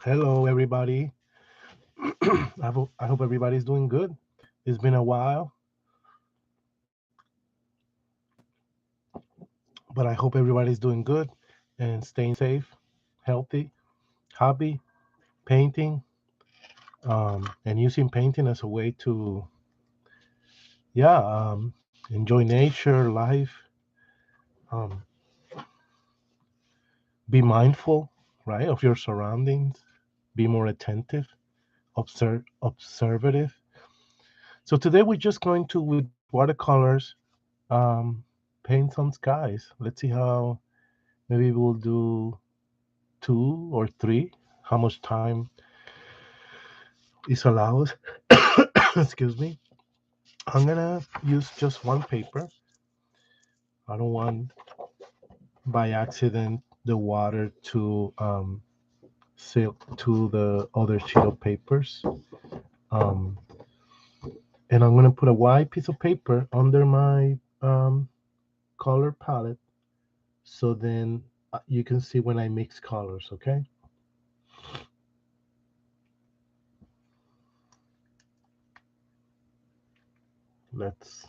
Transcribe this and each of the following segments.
Hello, everybody. I hope everybody's doing good. It's been a while, but I hope everybody's doing good and staying safe, healthy. Hobby, painting, and using painting as a way to, yeah, enjoy nature, life, um, be mindful, right, of your surroundings, be more attentive, observative. So today we're just going to, with watercolors, um, paint some skies. Let's see how. Maybe we'll do two or three. How much time is allowed? Excuse me. I'm gonna use just one paper. I don't want by accident the water to silk to the other sheet of papers. Um, and I'm gonna put a white piece of paper under my color palette, so then you can see when I mix colors. Okay. Let's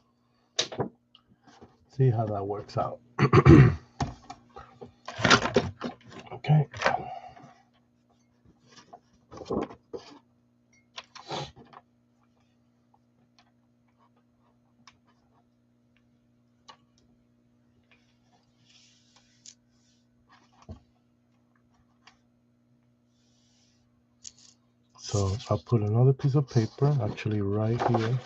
see how that works out. Okay. So I'll put another piece of paper actually right here.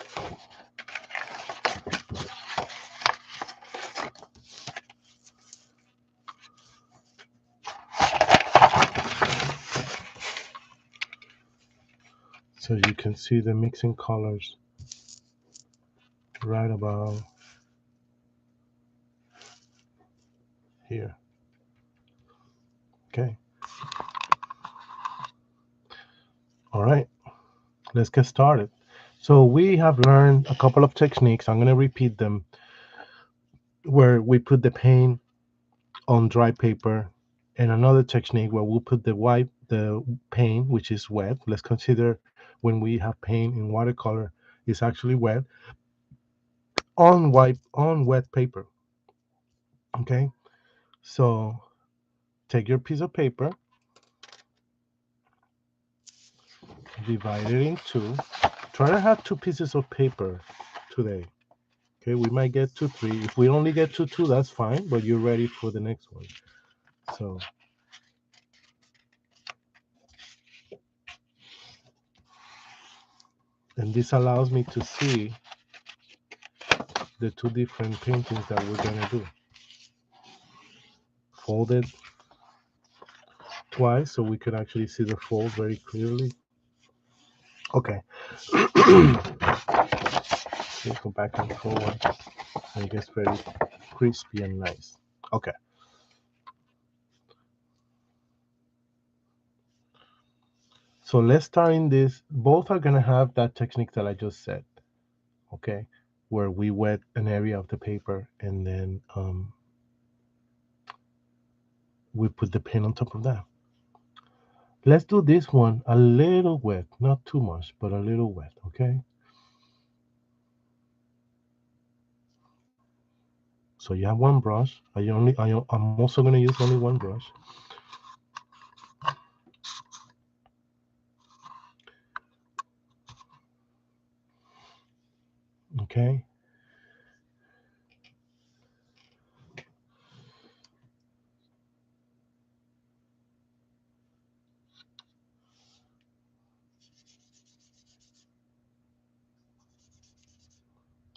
So you can see the mixing colors right about here. Okay. All right. Let's get started. So we have learned a couple of techniques. I'm going to repeat them where we put the paint on dry paper, and another technique where we'll put the paint, which is wet. Let's consider when we have paint in watercolor, it's actually wet on wet paper. Okay. So take your piece of paper, divide it in two. Try to have two pieces of paper today. Okay, we might get to three. If we only get to two, that's fine, but you're ready for the next one. So, and this allows me to see the two different paintings that we're gonna do. Fold it twice so we can actually see the fold very clearly. Okay. Okay, go back and forward. And it gets very crispy and nice. Okay. So let's start in this. Both are gonna have that technique that I just said. Okay, where we wet an area of the paper and then we put the pen on top of that. Let's do this one a little wet, not too much, but a little wet. Okay. So you have one brush. I'm also gonna use only one brush. Okay.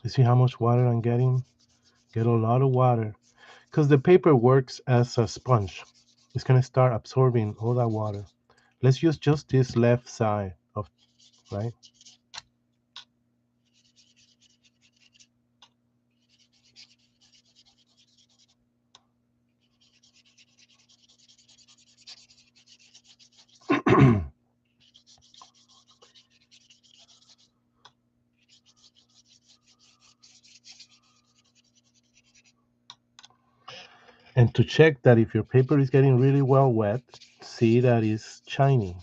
You see how much water I'm getting? Get a lot of water because the paper works as a sponge. It's gonna start absorbing all that water. Let's use just this left side of right. And to check that if your paper is getting really well wet, see that it's shiny.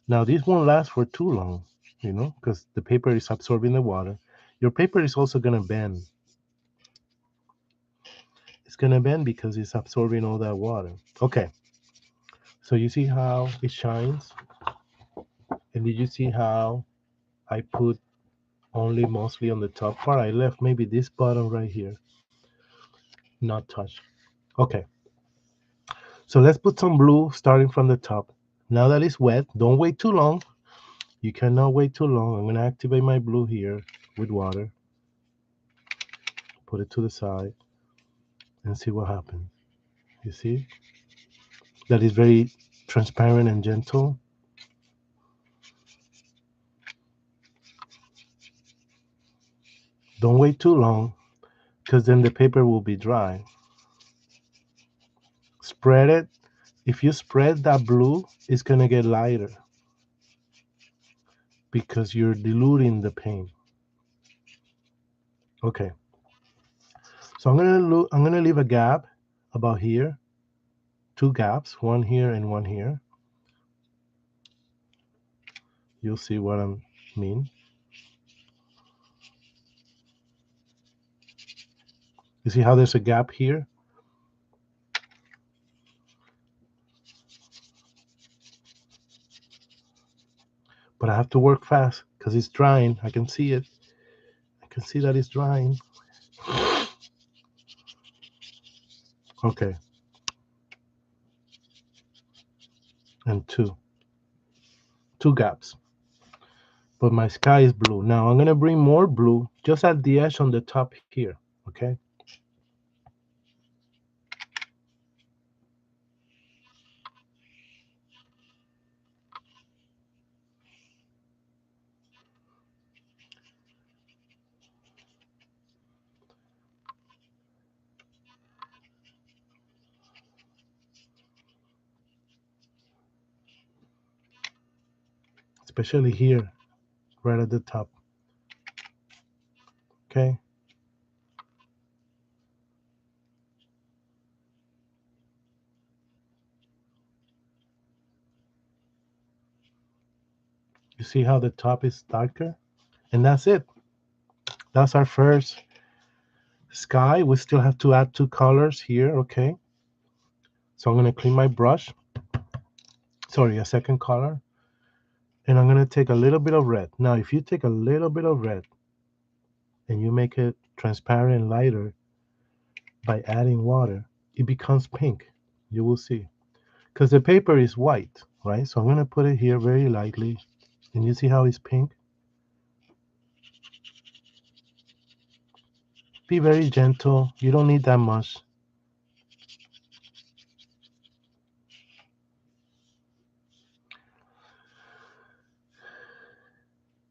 Now this won't last for too long, because the paper is absorbing the water. Your paper is also gonna bend. It's gonna bend because it's absorbing all that water. Okay, so you see how it shines? And did you see how I put only mostly on the top part? I left maybe this bottom right here not touched. Okay, so let's put some blue starting from the top. Now that it's wet, don't wait too long. You cannot wait too long. I'm going to activate my blue here with water. Put it to the side and see what happens. You see? That is very transparent and gentle. Don't wait too long because then the paper will be dry. Spread it. If you spread that blue, it's going to get lighter because you're diluting the paint. Okay. So I'm going to leave a gap about here. Two gaps, one here and one here. You'll see what I mean. You see how there's a gap here? But I have to work fast because it's drying. I can see it. I can see that it's drying. Okay. And two gaps. But my sky is blue. Now I'm going to bring more blue just at the edge on the top here. Okay. Especially here, right at the top. Okay. You see how the top is darker? And that's it. That's our first sky. We still have to add two colors here. Okay. So I'm going to clean my brush. Sorry, a second color. And I'm going to take a little bit of red. Now, if you take a little bit of red and you make it transparent and lighter by adding water, it becomes pink. You will see. Because the paper is white, right? So I'm going to put it here very lightly. And you see how it's pink? Be very gentle. You don't need that much.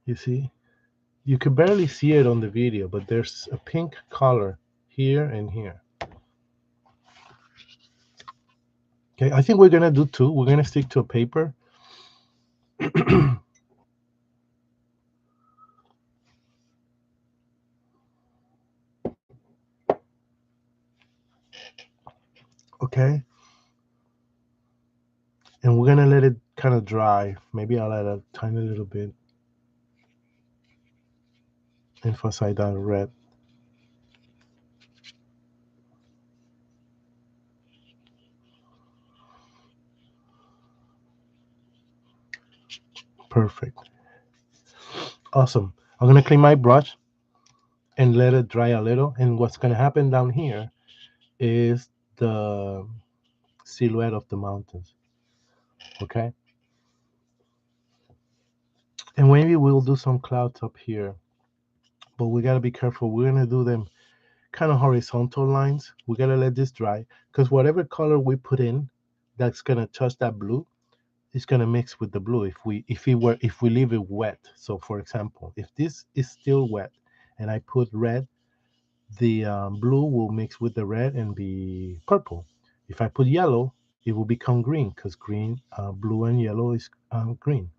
You see? You can barely see it on the video, but there's a pink color here and here. Okay, I think we're going to do two. We're going to stick to a paper. Okay. And we're gonna let it kind of dry. Maybe I'll add a tiny little bit. Emphasize that red. Perfect. Awesome. I'm gonna clean my brush and let it dry a little. And what's gonna happen down here is the silhouette of the mountains. Okay. And maybe we'll do some clouds up here. But we gotta be careful. We're gonna do them kind of horizontal lines. We gotta let this dry. Because whatever color we put in that's gonna touch that blue, it's gonna mix with the blue if we leave it wet. So for example, if this is still wet and I put red, the blue will mix with the red and be purple. If I put yellow, it will become green because green, blue and yellow is green.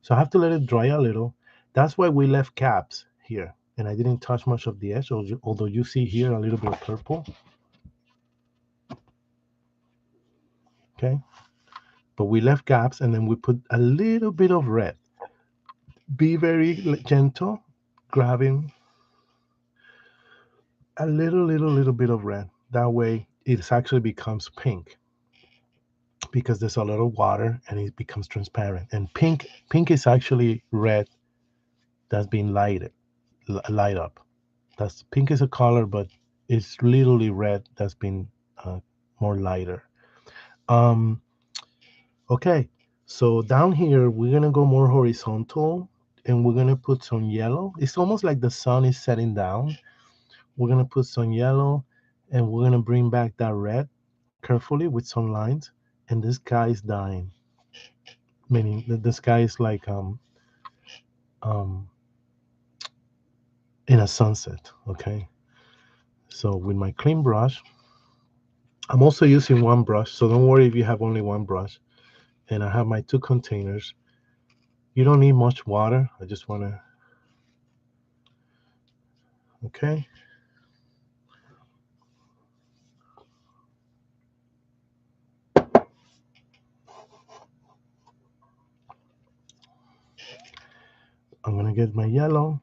So I have to let it dry a little. That's why we left gaps here, and I didn't touch much of the edge. Although you see here a little bit of purple. Okay. but we left gaps, and then we put a little bit of red. Be very gentle, grabbing a little bit of red. That way, it actually becomes pink because there's a lot of water and it becomes transparent. And pink is actually red that's been light up. That's pink is a color, but it's literally red that's been uh, more lighter. Um, okay, so down here we're gonna go more horizontal, and we're gonna put some yellow. It's almost like the sun is setting down. We're gonna put some yellow, and we're gonna bring back that red carefully with some lines. And this guy is dying, meaning that the sky is like um in a sunset. Okay, so with my clean brush, I'm also using one brush, so don't worry if you have only one brush. And I have my two containers. You don't need much water. I just want to, okay. I'm going to get my yellow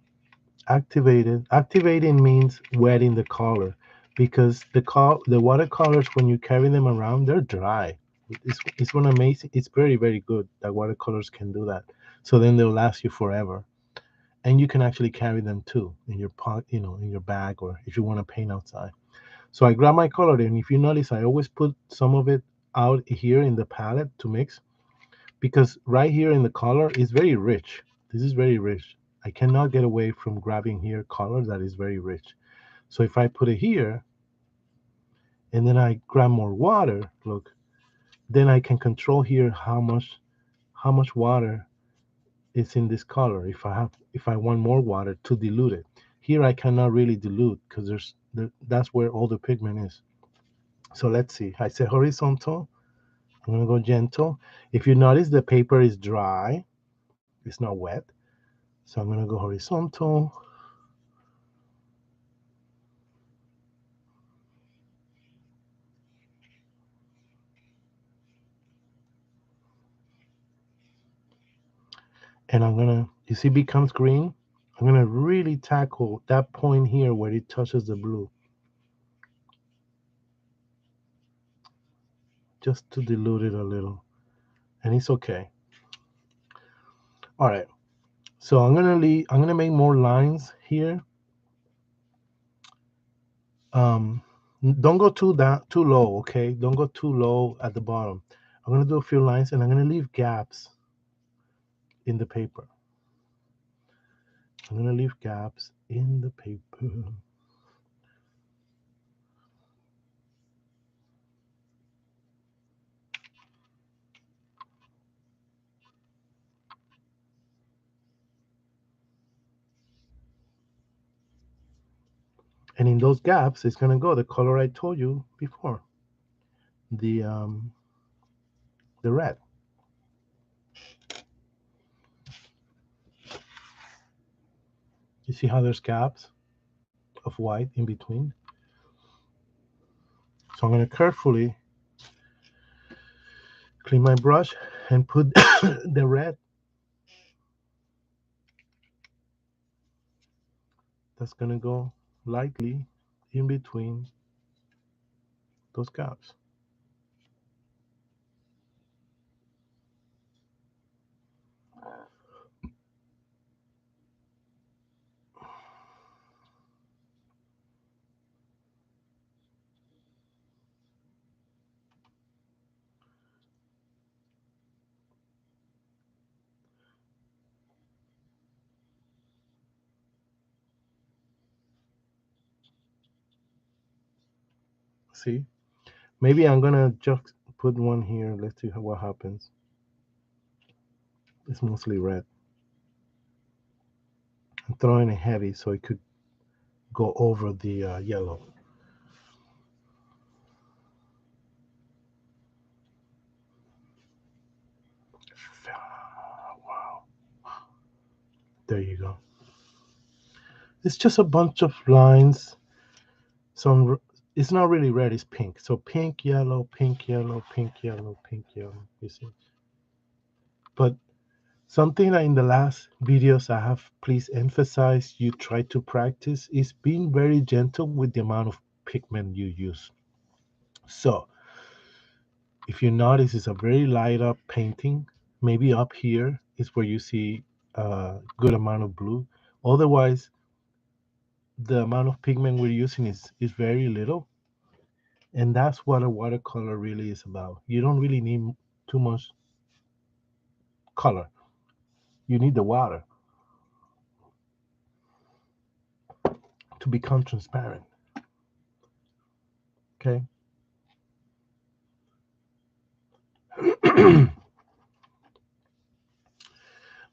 activated. Activating means wetting the color, because the watercolors, when you carry them around, they're dry. It's one amazing. It's very good that watercolors can do that. So then they'll last you forever, and you can actually carry them too in your pocket, in your bag, or if you want to paint outside. So I grab my color, and if you notice, I always put some of it out here in the palette to mix, because right here in the color is very rich. This is very rich. I cannot get away from grabbing here color that is very rich. So if I put it here and then I grab more water, look, then I can control here how much water is in this color. If I want more water to dilute it. Here I cannot really dilute because that's where all the pigment is. So let's see. I say horizontal. I'm gonna go gentle. If you notice, the paper is dry. It's not wet. So I'm gonna go horizontal. And you see, becomes green. I'm gonna really tackle that point here where it touches the blue, just to dilute it a little. And it's okay. All right. So I'm gonna make more lines here. Um, don't go too low, okay? Don't go too low at the bottom. I'm gonna do a few lines, and I'm gonna leave gaps in the paper. I'm gonna leave gaps in the paper. And in those gaps, it's gonna go the color I told you before, the um, the red. You see how there's gaps of white in between? So I'm gonna carefully clean my brush and put the red that's gonna go lightly in between those gaps. See? Maybe I'm gonna just put one here. Let's see what happens. It's mostly red. I'm throwing it heavy so it could go over the yellow. Wow. There you go. It's just a bunch of lines, some it's not really red, it's pink. So pink, yellow, pink, yellow, pink, yellow, pink, yellow, you see. But something that in the last videos I have please emphasize you try to practice is being very gentle with the amount of pigment you use. So if you notice, it's a very light up painting. Maybe up here is where you see a good amount of blue. Otherwise, the amount of pigment we're using is very little. And that's what a watercolor really is about. You don't really need too much color. You need the water to become transparent. Okay.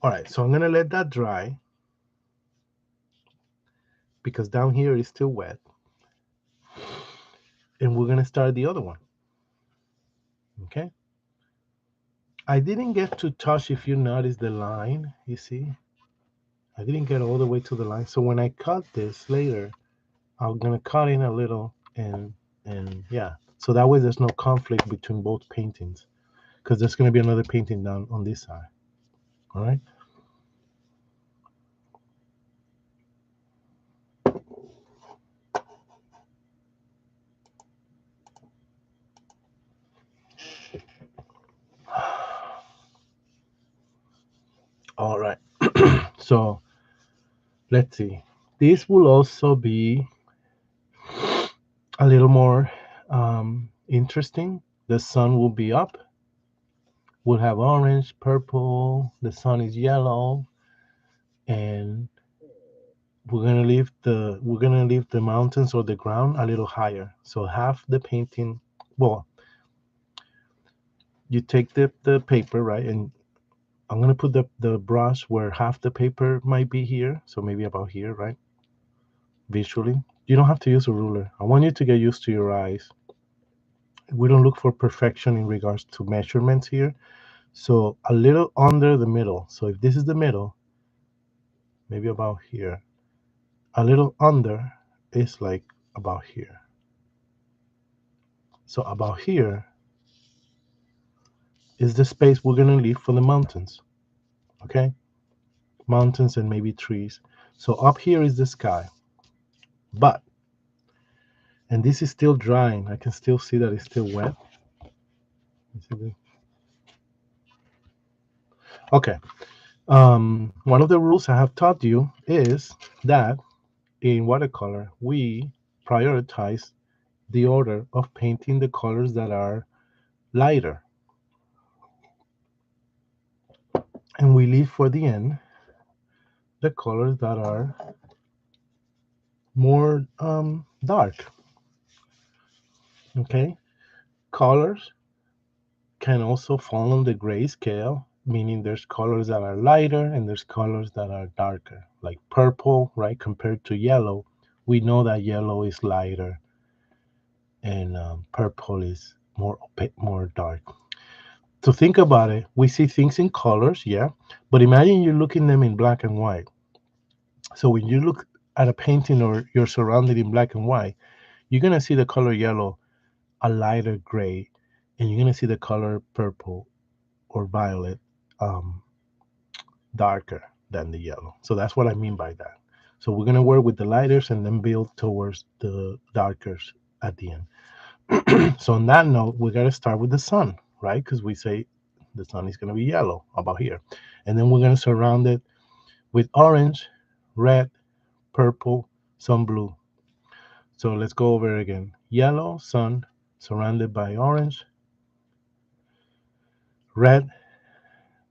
All right. So I'm going to let that dry because down here is still wet. And we're going to start the other one. Okay. I didn't get to touch, if you notice the line, you see, I didn't get all the way to the line. So when I cut this later, I'm going to cut in a little and yeah. So that way there's no conflict between both paintings because there's going to be another painting down on this side. All right. All right. So let's see. This will also be a little more interesting. The sun will be up. We'll have orange, purple. The sun is yellow, and we're gonna leave the mountains or the ground a little higher. So half the painting. Well, you take the paper, right, and I'm gonna put the brush where half the paper might be here. So maybe about here, right? Visually, you don't have to use a ruler. I want you to get used to your eyes. We don't look for perfection in regards to measurements here. So a little under the middle. So if this is the middle, maybe about here. A little under is like about here. So about here is the space we're gonna leave for the mountains. Okay? Mountains and maybe trees. So up here is the sky. But, and this is still drying. I can still see that it's still wet. Okay. One of the rules I have taught you is that in watercolor, we prioritize the order of painting the colors that are lighter. And we leave for the end the colors that are more dark. Okay? Colors can also fall on the gray scale, meaning there's colors that are lighter and there's colors that are darker. Like purple, right, compared to yellow. We know that yellow is lighter and purple is more dark. To think about it, we see things in colors, yeah, but imagine you're looking them in black and white. So when you look at a painting or you're surrounded in black and white, you're gonna see the color yellow a lighter gray, and you're gonna see the color purple or violet um, darker than the yellow. So that's what I mean by that. So we're gonna work with the lighters and then build towards the darkers at the end. So on that note, we got to start with the sun, right? Because we say the sun is going to be yellow about here. And then we're going to surround it with orange, red, purple, some blue. So let's go over it again. Yellow, sun, surrounded by orange, red,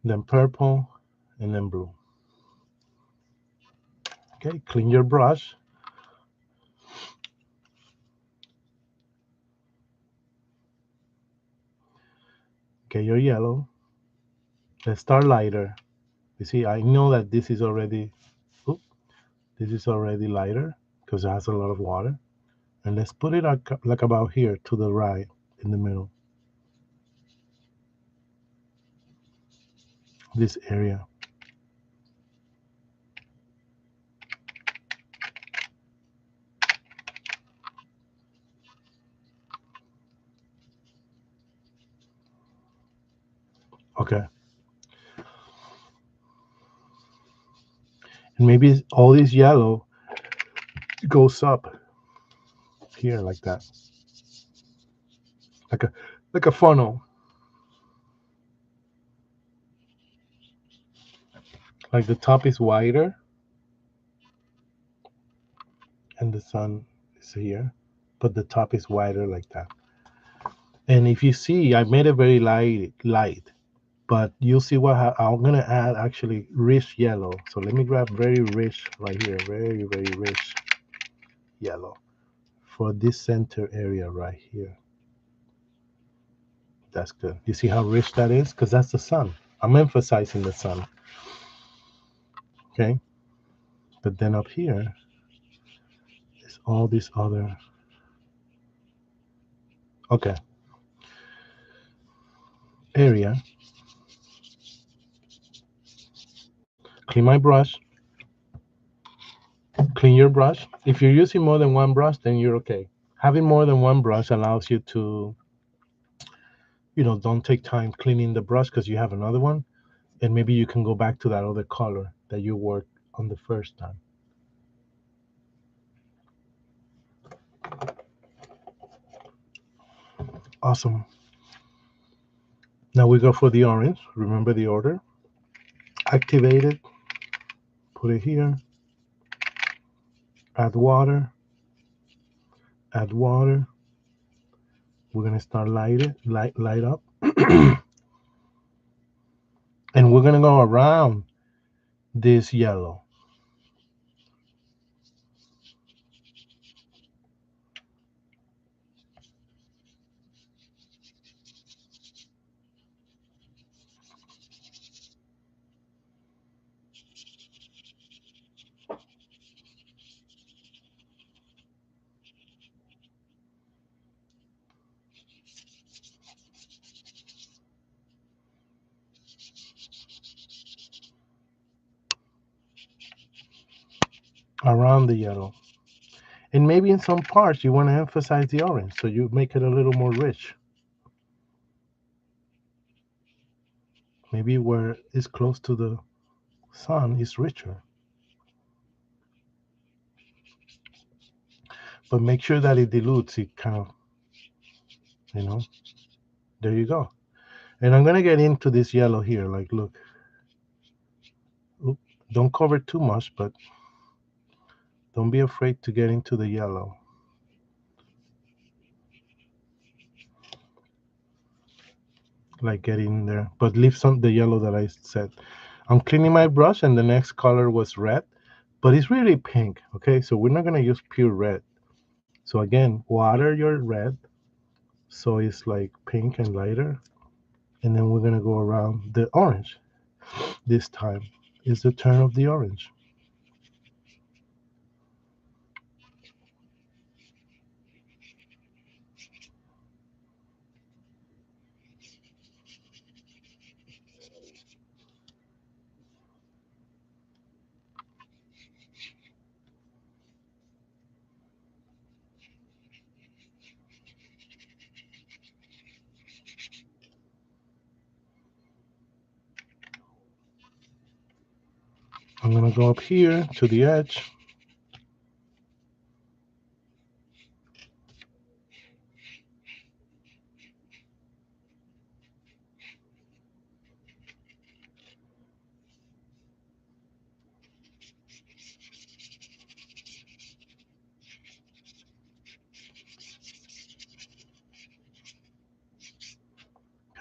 then purple, and then blue. Okay, clean your brush. Get your yellow. Let's start lighter. You see, I know that this is already lighter because it has a lot of water. And let's put it like about here to the right in the middle, this area. Okay. And maybe all this yellow goes up here like that, like a funnel. Like the top is wider and the sun is here, but the top is wider like that. And if you see, I made it very light, but you'll see what I'm gonna add actually rich yellow. So let me grab very rich right here, very rich yellow for this center area right here. That's good. You see how rich that is? Because that's the sun. I'm emphasizing the sun. Okay. But then up here is all this other. Okay. Area. Clean my brush. Clean your brush. If you're using more than one brush, then you're okay. Having more than one brush allows you to, don't take time cleaning the brush because you have another one. And maybe you can go back to that other color that you worked on the first time. Awesome. Now we go for the orange. Remember the order. Activate it. Put it here. Add water. Add water. We're gonna start light up. And we're gonna go around this yellow. Around the yellow. And maybe in some parts you want to emphasize the orange, so you make it a little more rich. Maybe where it's close to the sun is richer. But make sure that it dilutes, it kind of, you know, there you go. And I'm gonna get into this yellow here, like look. Oop, don't cover too much, but don't be afraid to get into the yellow. Like get in there, but leave some the yellow that I said. I'm cleaning my brush and the next color was red, but it's really pink, okay? So we're not gonna use pure red. So again, water your red so it's like pink and lighter. And then we're gonna go around the orange. This time is the turn of the orange. I'm gonna go up here to the edge.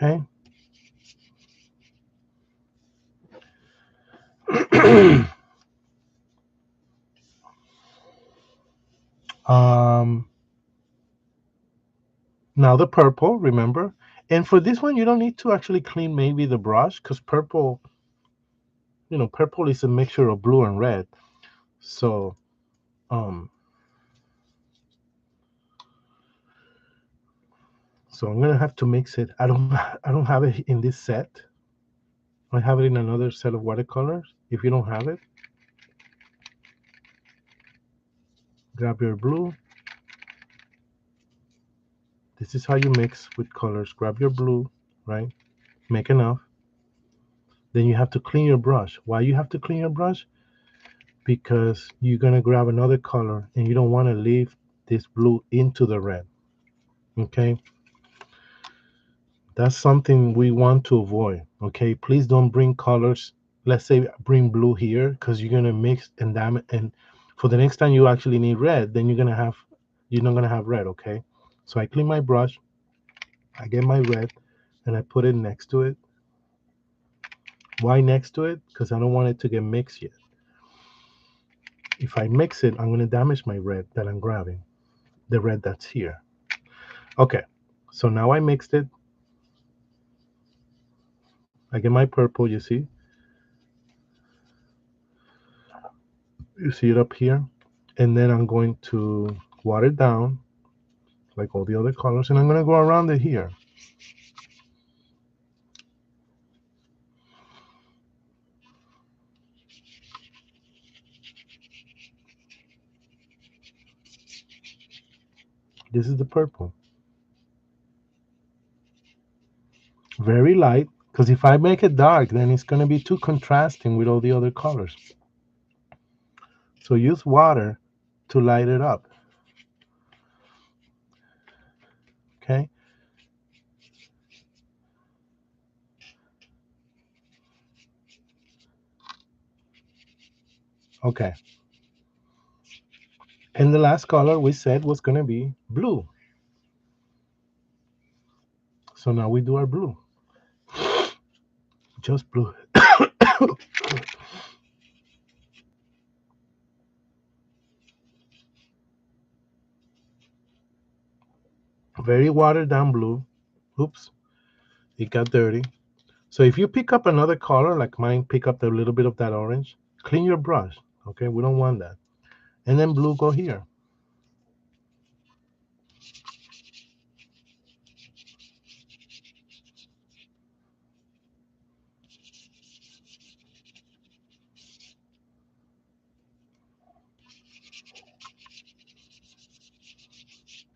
Okay. um, Now the purple, remember? And for this one, you don't need to actually clean maybe the brush because purple, purple is a mixture of blue and red. So, um, so I'm gonna have to mix it. I don't have it in this set. I have it in another set of watercolors. If you don't have it, grab your blue. This is how you mix with colors. Grab your blue, right? Make enough. then you have to clean your brush. Why you have to clean your brush? Because you're gonna grab another color and you don't want to leave this blue into the red. Okay, that's something we want to avoid. Okay, please don't bring colors. Let's say bring blue here because you're gonna mix and damage. And for the next time you actually need red, then you're not gonna have red. Okay, so I clean my brush, I get my red, and I put it next to it. Why next to it? Because I don't want it to get mixed yet. If I mix it, I'm gonna damage my red that I'm grabbing, the red that's here. Okay, so now I mixed it. I get my purple. You see it up here, and then I'm going to water it down like all the other colors, and I'm going to go around it here. This is the purple, very light, because if I make it dark, then it's going to be too contrasting with all the other colors. So use water to light it up. Okay, okay, and the last color we said was going to be blue. So now we do our blue, just blue. Very watered down blue. Oops, it got dirty. So if you pick up another color, like mine, pick up a little bit of that orange, clean your brush. Okay, we don't want that. And then blue, go here.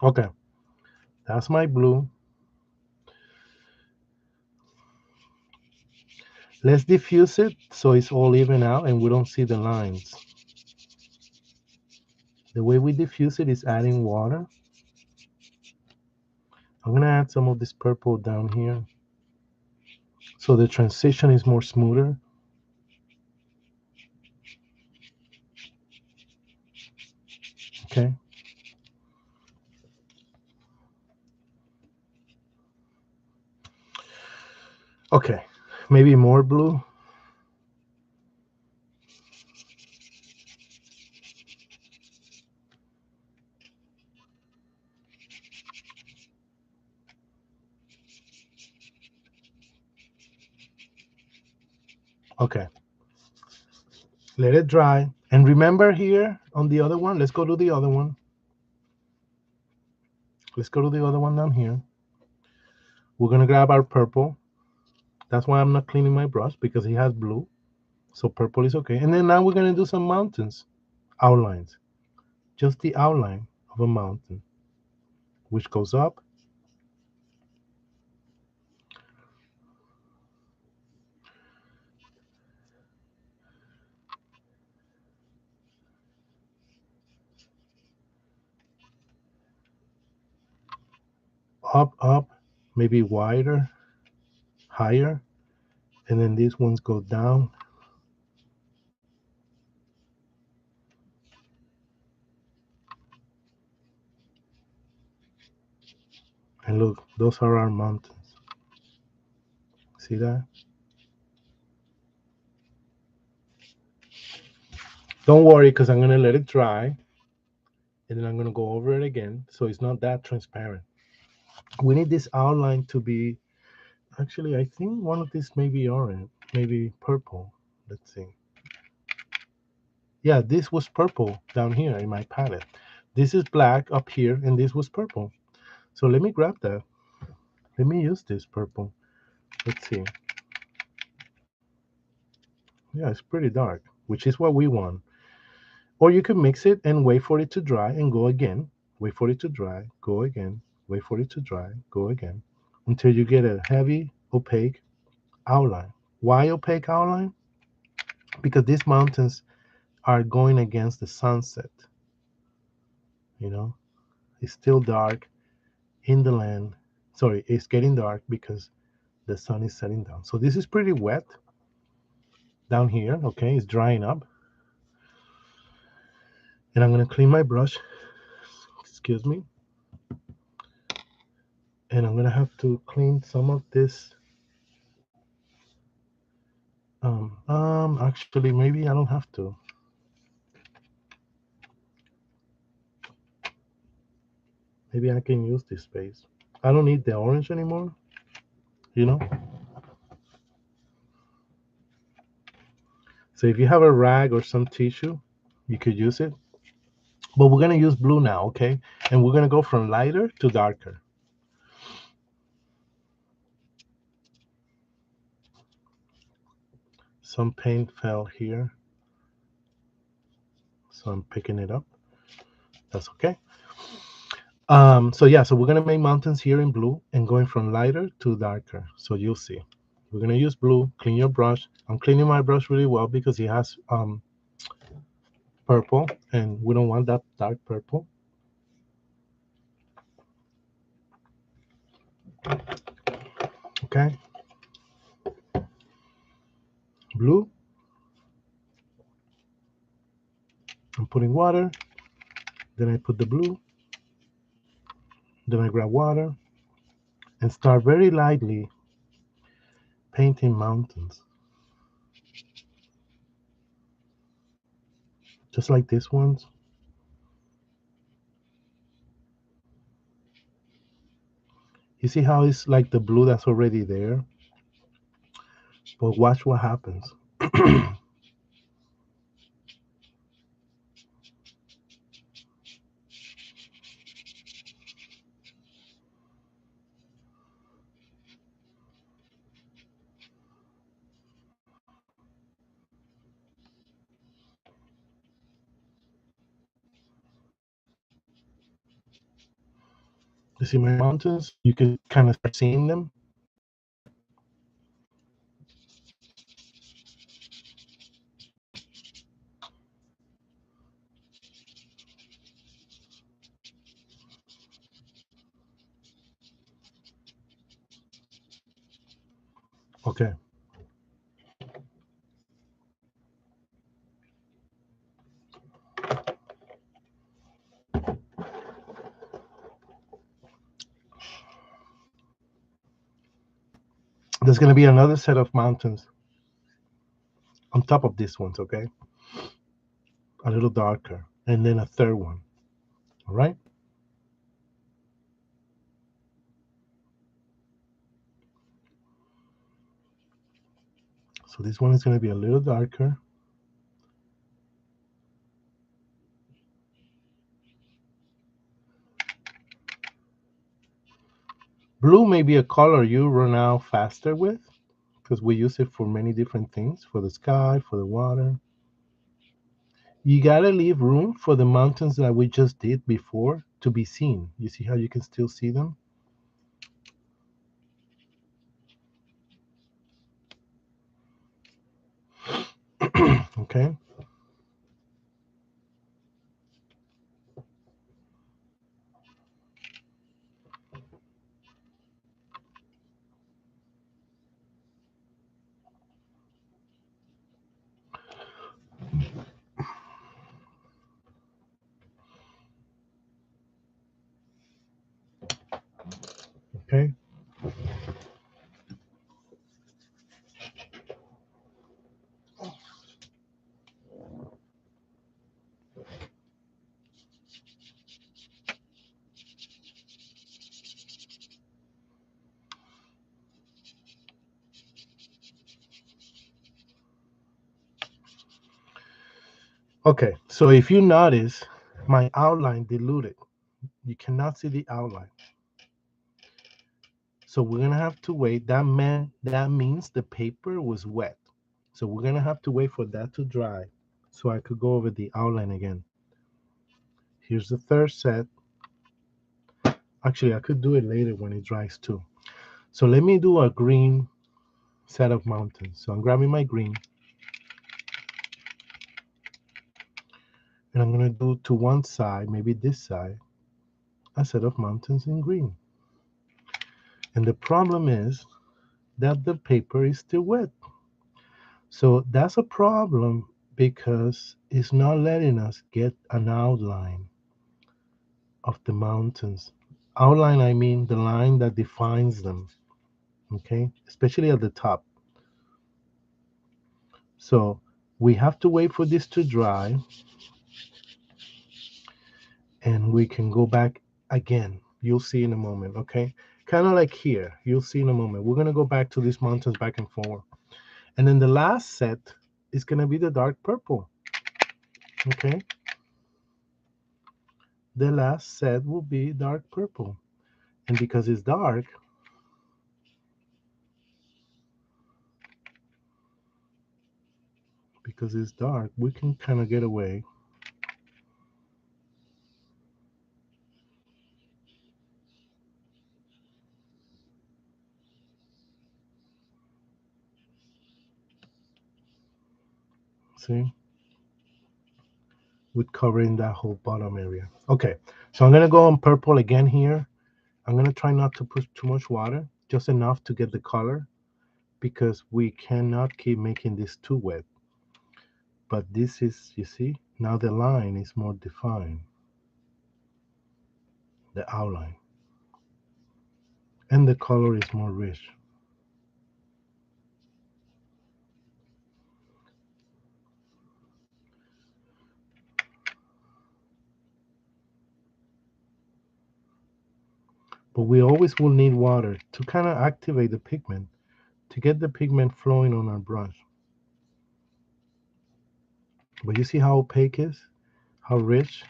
Okay, that's my blue. Let's diffuse it so it's all even out and we don't see the lines. The way we diffuse it is adding water. I'm gonna add some of this purple down here so the transition is more smoother. Okay. Okay, maybe more blue. Okay, let it dry. And remember here on the other one, let's go to the other one. Let's go to the other one down here. We're gonna grab our purple. That's why I'm not cleaning my brush because he has blue. So purple is okay. And then now we're gonna do some mountains, outlines. Just the outline of a mountain, which goes up, maybe wider, higher. And then these ones go down. And look, those are our mountains. See that? Don't worry, because I'm gonna let it dry. And then I'm gonna go over it again. So it's not that transparent. We need this outline to be, actually, I think one of these may be orange, maybe purple. Let's see. Yeah, this was purple down here in my palette. This is black up here, and this was purple. So let me grab that. Let me use this purple. Let's see. Yeah, it's pretty dark, which is what we want. Or you can mix it and wait for it to dry and go again. Wait for it to dry, go again. Wait for it to dry, go again. Until you get a heavy, opaque outline. Why opaque outline? Because these mountains are going against the sunset. You know, it's still dark in the land. Sorry, it's getting dark because the sun is setting down. So this is pretty wet down here. Okay, it's drying up. And I'm going to clean my brush. Excuse me. And I'm going to have to clean some of this. Actually, maybe I don't have to. Maybe I can use this space. I don't need the orange anymore, you know? So if you have a rag or some tissue, you could use it. But we're gonna use blue now, okay? And we're gonna go from lighter to darker. Some paint fell here, so I'm picking it up. That's okay. So yeah, so we're gonna make mountains here in blue and going from lighter to darker. So you'll see. We're gonna use blue. Clean your brush. I'm cleaning my brush really well because it has purple, and we don't want that dark purple. Okay, blue. I'm putting water. Then I put the blue. Then I grab water and start very lightly painting mountains, just like this ones. You see how it's like the blue that's already there? But watch what happens. You see my mountains? You can kind of start seeing them. Okay. There's going to be another set of mountains on top of these ones, okay? A little darker. And then a third one. All right? So this one is going to be a little darker. Blue may be a color you run out faster with because we use it for many different things, for the sky, for the water. You gotta leave room for the mountains that we just did before to be seen. You see how you can still see them? Okay. Okay. Okay. So if you notice, my outline diluted. You cannot see the outline. So we're gonna have to wait. That means the paper was wet. So we're gonna have to wait for that to dry so I could go over the outline again. Here's the third set. Actually, I could do it later when it dries too. So let me do a green set of mountains. So I'm grabbing my green and I'm going to do to one side, maybe this side, a set of mountains in green. And the problem is that the paper is still wet. So that's a problem because it's not letting us get an outline of the mountains. Outline, I mean the line that defines them, okay? Especially at the top. So we have to wait for this to dry and we can go back again. You'll see in a moment, okay? Kind of like here. You'll see in a moment. We're going to go back to these mountains back and forth. And then the last set is going to be the dark purple, okay? The last set will be dark purple. And because it's dark, we can kind of get away. See? With covering that whole bottom area. Okay, so I'm going to go on purple again here. I'm going to try not to put too much water, just enough to get the color, because we cannot keep making this too wet. But this is, you see, now the line is more defined, the outline, and the color is more rich. But we always will need water to kind of activate the pigment, to get the pigment flowing on our brush. But you see how opaque it is, how rich?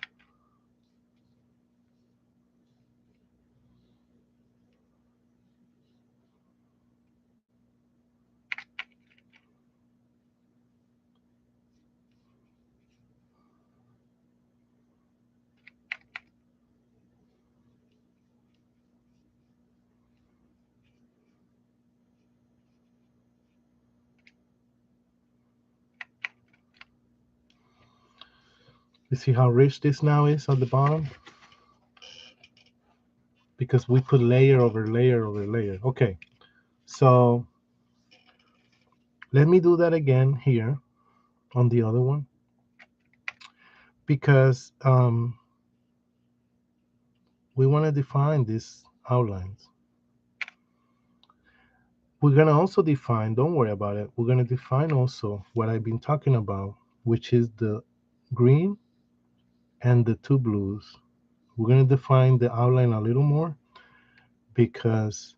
You see how rich this now is at the bottom? Because we put layer over layer over layer. Okay, so let me do that again here on the other one, because we want to define these outlines. We're going to also define, don't worry about it, we're going to define also what I've been talking about, which is the green and the two blues. We're going to define the outline a little more because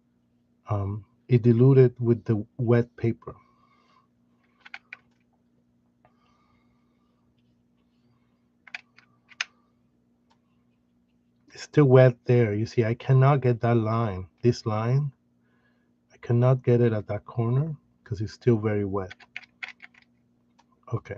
it diluted with the wet paper. It's still wet there. You see, I cannot get that line, this line. I cannot get it at that corner because it's still very wet. Okay.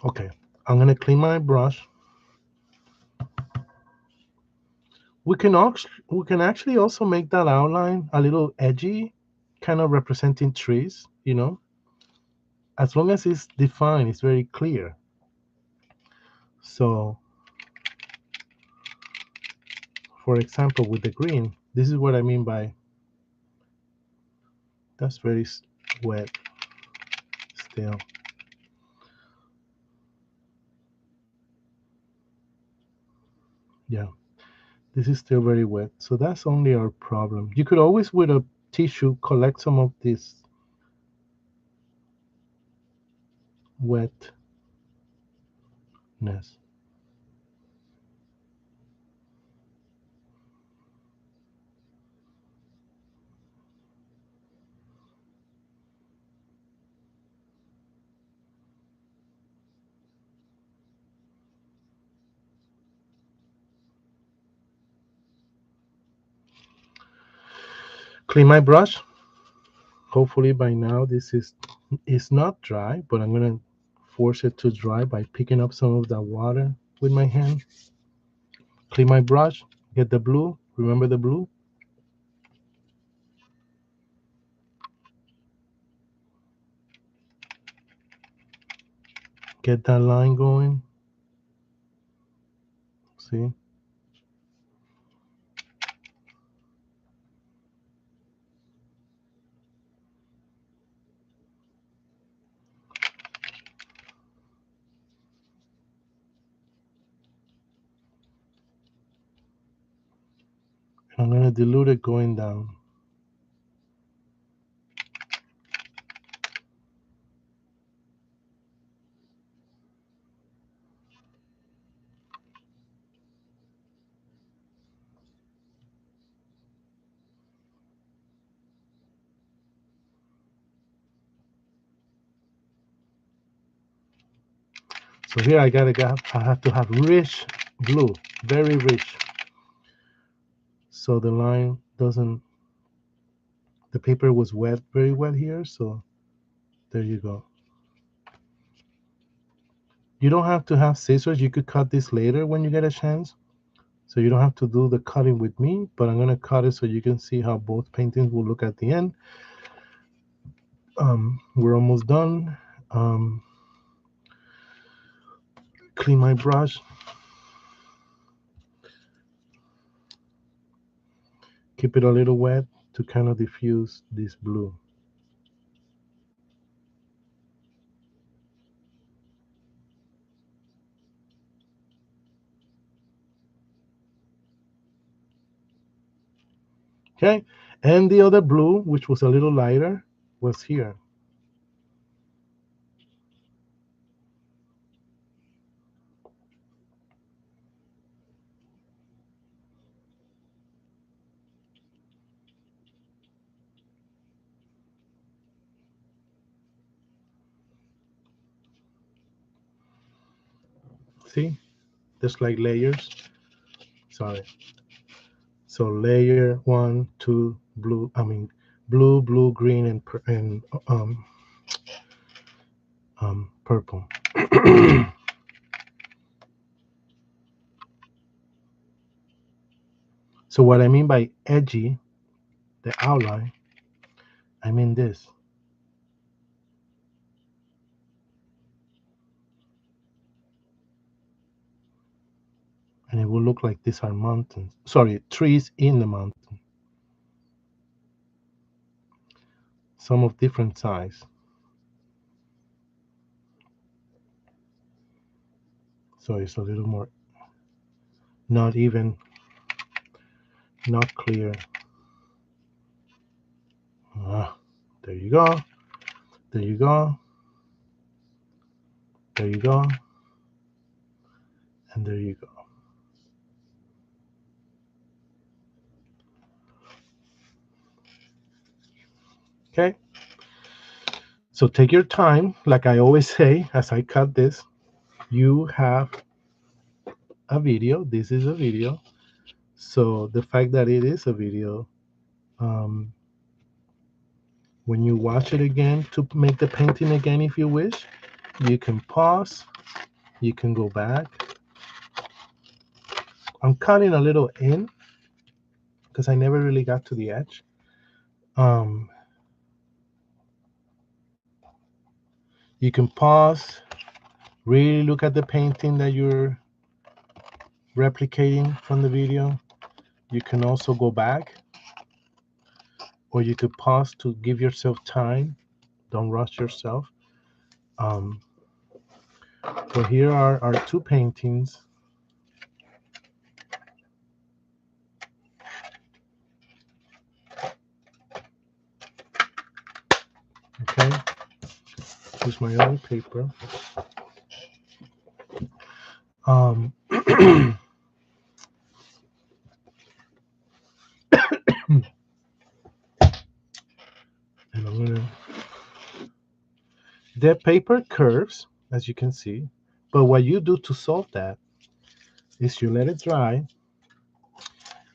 Okay. I'm going to clean my brush. We can actually also make that outline a little edgy, kind of representing trees, you know. As long as it's defined, it's very clear. So, for example, with the green, this is what I mean by that's very wet still. Yeah, this is still very wet. So that's only our problem. You could always, with a tissue, collect some of this wetness. Clean my brush. Hopefully by now this is not dry, but I'm gonna force it to dry by picking up some of that water with my hand. Clean my brush. Get the blue. Remember the blue? Get that line going. See? I'm gonna dilute it going down. So here I have to have rich blue, very rich. So the line doesn't, the paper was wet, very wet here. So there you go. You don't have to have scissors. You could cut this later when you get a chance. So you don't have to do the cutting with me, but I'm going to cut it so you can see how both paintings will look at the end. We're almost done. Clean my brush. Keep it a little wet to kind of diffuse this blue. Okay, and the other blue, which was a little lighter, was here. See, there's like layers. Sorry. So layer one, two, blue. I mean, blue, blue, green, and purple. So what I mean by edgy, the outline, I mean this. And it will look like these are mountains. Sorry, trees in the mountain. Some of different size. So it's a little more, not even, not clear. There you go. There you go. There you go. And there you go. Okay. So take your time. Like I always say, as I cut this, you have a video. This is a video. So the fact that it is a video, um, when you watch it again to make the painting again, if you wish, you can pause. You can go back. I'm cutting a little in because I never really got to the edge. You can pause, really look at the painting that you're replicating from the video. You can also go back, or you could pause to give yourself time. Don't rush yourself. But here are our two paintings. Okay, here's my other paper. And I'm gonna. The paper curves, as you can see, but what you do to solve that is you let it dry,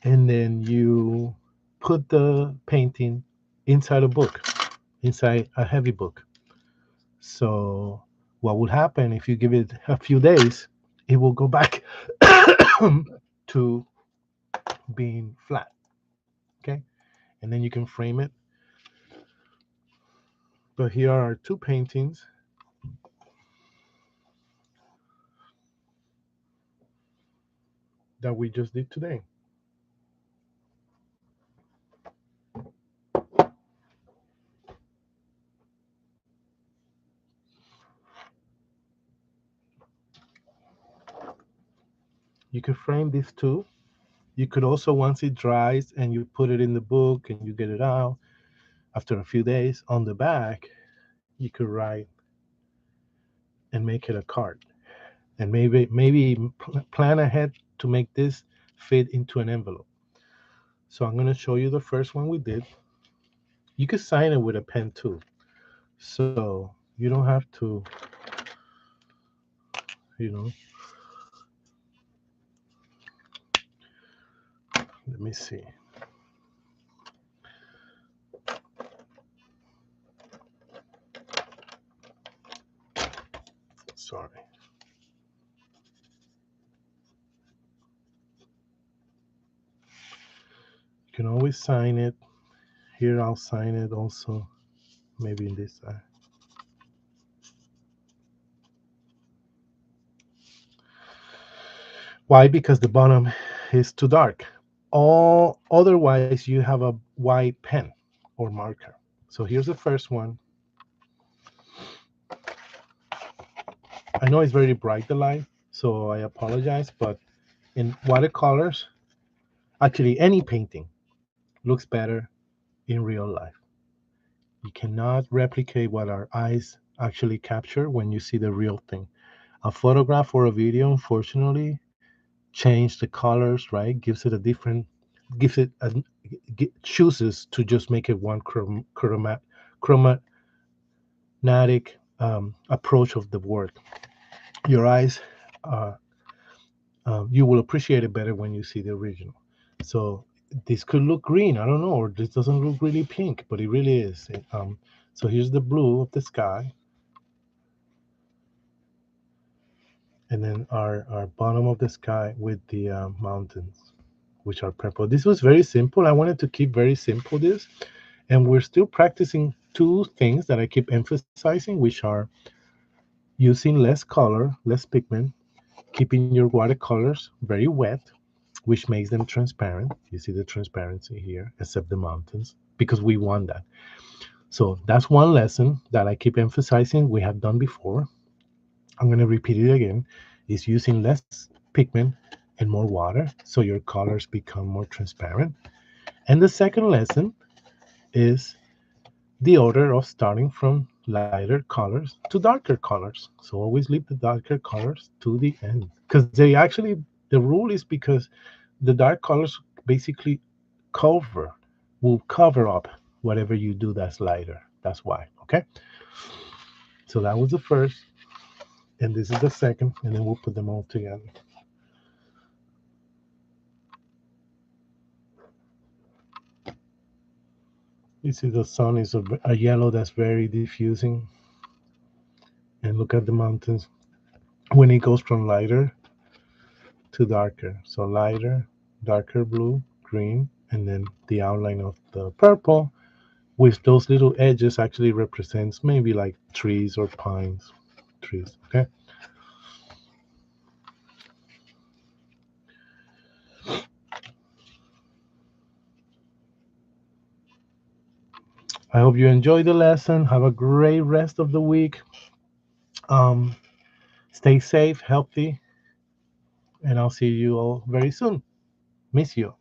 and then you put the painting inside a book, inside a heavy book. So what will happen if you give it a few days? It will go back to being flat. Okay, and then you can frame it. But here are two paintings that we just did today. You could frame these two. You could also, once it dries and you put it in the book and you get it out after a few days, on the back, you could write and make it a card. And maybe plan ahead to make this fit into an envelope. So I'm going to show you the first one we did. You could sign it with a pen too. So you don't have to, you know, let me see. Sorry. You can always sign it. Here I'll sign it also, maybe in this side. Why? Because the bottom is too dark. All otherwise you have a white pen or marker. So here's the first one. I know it's very bright the light, so I apologize, but in watercolors, actually any painting looks better in real life. You cannot replicate what our eyes actually capture when you see the real thing. A photograph or a video, unfortunately, change the colors, right? Gives it a different, gives it a, chooses to just make it one chromatic approach of the word. Your eyes, uh, you will appreciate it better when you see the original. So this could look green, I don't know, or this doesn't look really pink, but it really is. So here's the blue of the sky, and then our bottom of the sky with the mountains, which are purple. This was very simple. I wanted to keep very simple this, and we're still practicing two things that I keep emphasizing, which are using less color, less pigment, keeping your watercolors very wet, which makes them transparent. You see the transparency here, except the mountains, because we want that. So that's one lesson that I keep emphasizing. We have done before. I'm going to repeat it again. Is using less pigment and more water so your colors become more transparent. And the second lesson is the order of starting from lighter colors to darker colors. So always leave the darker colors to the end, because they actually, the rule is because the dark colors basically cover will cover up whatever you do that's lighter. That's why. Okay. So that was the first, and this is the second, and then we'll put them all together. You see the sun is a yellow that's very diffusing, and look at the mountains when it goes from lighter to darker. So lighter, darker blue, green, and then the outline of the purple with those little edges actually represents maybe like trees or pines. Trees. Okay. I hope you enjoyed the lesson. Have a great rest of the week. Um, Stay safe, healthy, and I'll see you all very soon. Miss you.